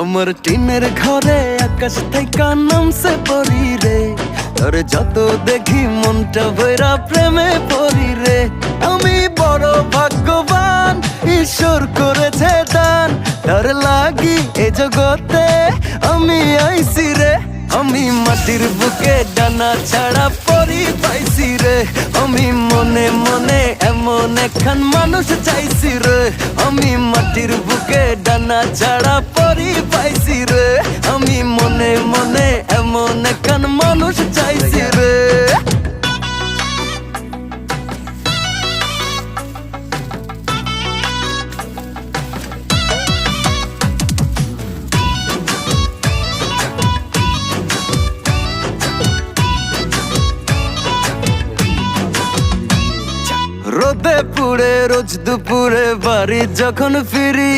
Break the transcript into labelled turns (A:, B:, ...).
A: আমার টিনের ঘরে আকাশ থেকে নামছে পরি রে, তোর যত দেখি মনটা ভৈরা প্রেমে পড়ি রে। আমি বড় ভাগ্যবান, ঈশ্বর করেছে দান, তার লাগি এ জগতে আমি আইছি রে। আমি মাটির বুকে ডানা ছাড়া পরি পাইছি রে, আমি মনে মনে এমন একখান মানুষ চাইছি রে। আমি মাটির বুকে ডানা ছাড়া পরি পাইছি রে, আমি মনে মনে এমন একখান মানুষ চাইছি রে। রোদে পুড়ে রোজ দুপুরে বাড়ি যখন ফিরি,